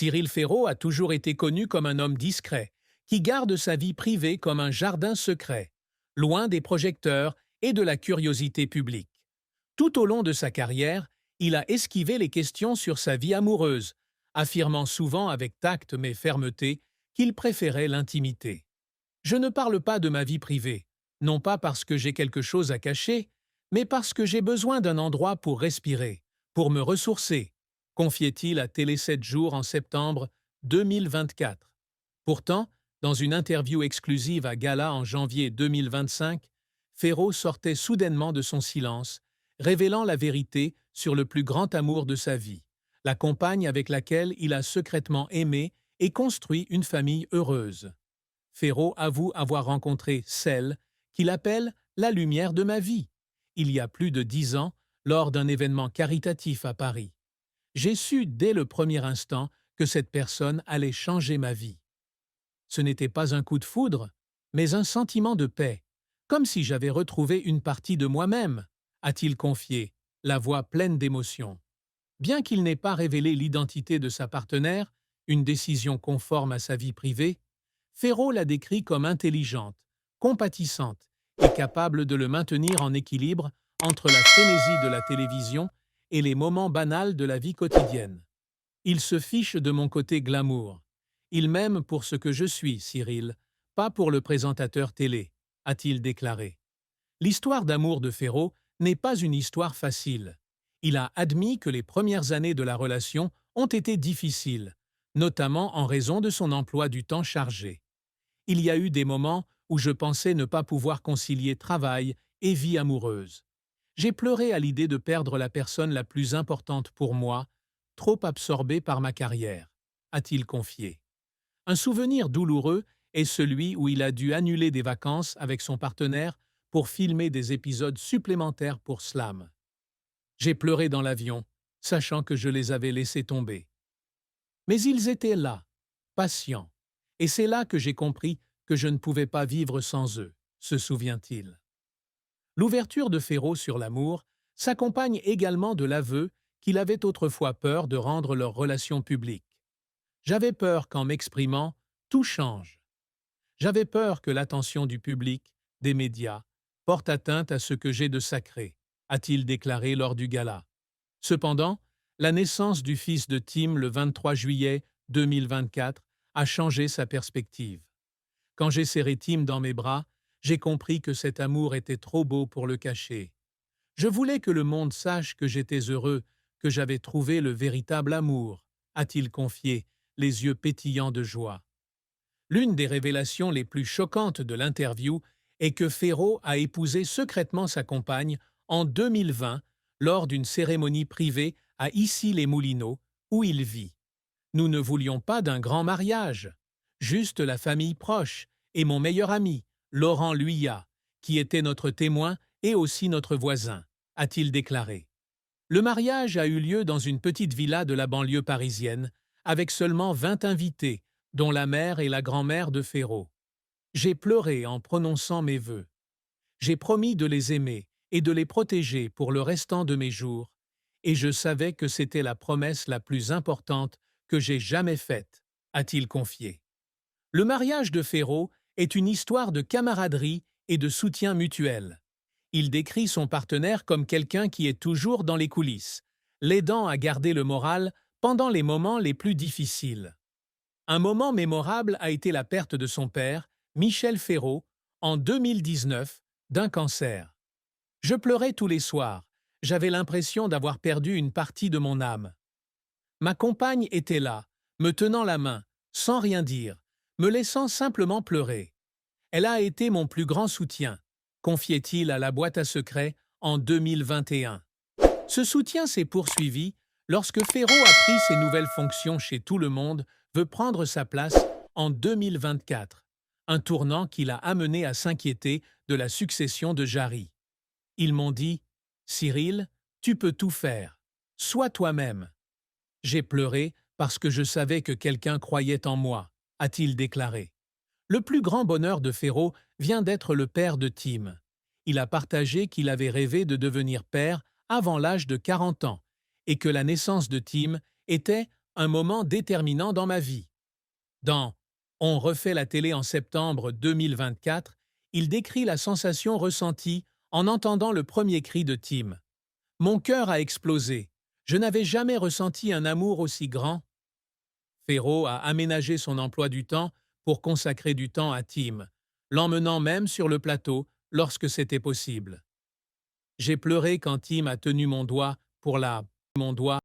Cyril Ferraud a toujours été connu comme un homme discret, qui garde sa vie privée comme un jardin secret, loin des projecteurs et de la curiosité publique. Tout au long de sa carrière, il a esquivé les questions sur sa vie amoureuse, affirmant souvent avec tact mais fermeté qu'il préférait l'intimité. Je ne parle pas de ma vie privée, non pas parce que j'ai quelque chose à cacher, mais parce que j'ai besoin d'un endroit pour respirer, pour me ressourcer, confiait-il à Télé 7 jours en septembre 2024. Pourtant, dans une interview exclusive à Gala en janvier 2025, Ferraud sortait soudainement de son silence, révélant la vérité sur le plus grand amour de sa vie, la compagne avec laquelle il a secrètement aimé et construit une famille heureuse. Ferraud avoue avoir rencontré celle qu'il appelle la lumière de ma vie, il y a plus de 10 ans, lors d'un événement caritatif à Paris. J'ai su dès le premier instant que cette personne allait changer ma vie. Ce n'était pas un coup de foudre, mais un sentiment de paix, comme si j'avais retrouvé une partie de moi-même, a-t-il confié, la voix pleine d'émotion. Bien qu'il n'ait pas révélé l'identité de sa partenaire, une décision conforme à sa vie privée, Ferraud l'a décrit comme intelligente, compatissante et capable de le maintenir en équilibre entre la frénésie de la télévision et les moments banals de la vie quotidienne. Il se fiche de mon côté glamour. Il m'aime pour ce que je suis, Cyril, pas pour le présentateur télé, a-t-il déclaré. L'histoire d'amour de Ferraud n'est pas une histoire facile. Il a admis que les premières années de la relation ont été difficiles, notamment en raison de son emploi du temps chargé. Il y a eu des moments où je pensais ne pas pouvoir concilier travail et vie amoureuse. J'ai pleuré à l'idée de perdre la personne la plus importante pour moi, trop absorbé par ma carrière, a-t-il confié. Un souvenir douloureux est celui où il a dû annuler des vacances avec son partenaire pour filmer des épisodes supplémentaires pour Slam. J'ai pleuré dans l'avion, sachant que je les avais laissés tomber. Mais ils étaient là, patients, et c'est là que j'ai compris que je ne pouvais pas vivre sans eux, se souvient-il. L'ouverture de Ferraud sur l'amour s'accompagne également de l'aveu qu'il avait autrefois peur de rendre leur relation publique. J'avais peur qu'en m'exprimant, tout change. J'avais peur que l'attention du public, des médias, porte atteinte à ce que j'ai de sacré, a-t-il déclaré lors du gala. Cependant, la naissance du fils de Tim le 23 juillet 2024 a changé sa perspective. Quand j'ai serré Tim dans mes bras, j'ai compris que cet amour était trop beau pour le cacher. Je voulais que le monde sache que j'étais heureux, que j'avais trouvé le véritable amour, a-t-il confié, les yeux pétillants de joie. L'une des révélations les plus choquantes de l'interview est que Ferraud a épousé secrètement sa compagne en 2020 lors d'une cérémonie privée à Issy-les-Moulineaux, où il vit. Nous ne voulions pas d'un grand mariage, juste la famille proche et mon meilleur ami, Laurent Luyat, qui était notre témoin et aussi notre voisin, a-t-il déclaré. Le mariage a eu lieu dans une petite villa de la banlieue parisienne, avec seulement 20 invités, dont la mère et la grand-mère de Ferraud. J'ai pleuré en prononçant mes vœux. J'ai promis de les aimer et de les protéger pour le restant de mes jours, et je savais que c'était la promesse la plus importante que j'ai jamais faite, a-t-il confié. Le mariage de Ferraud est une histoire de camaraderie et de soutien mutuel. Il décrit son partenaire comme quelqu'un qui est toujours dans les coulisses, l'aidant à garder le moral pendant les moments les plus difficiles. Un moment mémorable a été la perte de son père, Michel Ferraud, en 2019, d'un cancer. Je pleurais tous les soirs, j'avais l'impression d'avoir perdu une partie de mon âme. Ma compagne était là, me tenant la main, sans rien dire, me laissant simplement pleurer. Elle a été mon plus grand soutien, confiait-il à la boîte à secrets en 2021. Ce soutien s'est poursuivi lorsque Ferraud a pris ses nouvelles fonctions chez Tout le monde veut prendre sa place en 2024, un tournant qui l'a amené à s'inquiéter de la succession de Jarry. Ils m'ont dit « Cyril, tu peux tout faire. Sois toi-même. » J'ai pleuré parce que je savais que quelqu'un croyait en moi, a-t-il déclaré. Le plus grand bonheur de Ferraud vient d'être le père de Tim. Il a partagé qu'il avait rêvé de devenir père avant l'âge de 40 ans et que la naissance de Tim était un moment déterminant dans ma vie. Dans On refait la télé en septembre 2024, il décrit la sensation ressentie en entendant le premier cri de Tim. Mon cœur a explosé. Je n'avais jamais ressenti un amour aussi grand. Ferro a aménagé son emploi du temps pour consacrer du temps à Tim, l'emmenant même sur le plateau lorsque c'était possible. J'ai pleuré quand Tim a tenu mon doigt pour mon doigt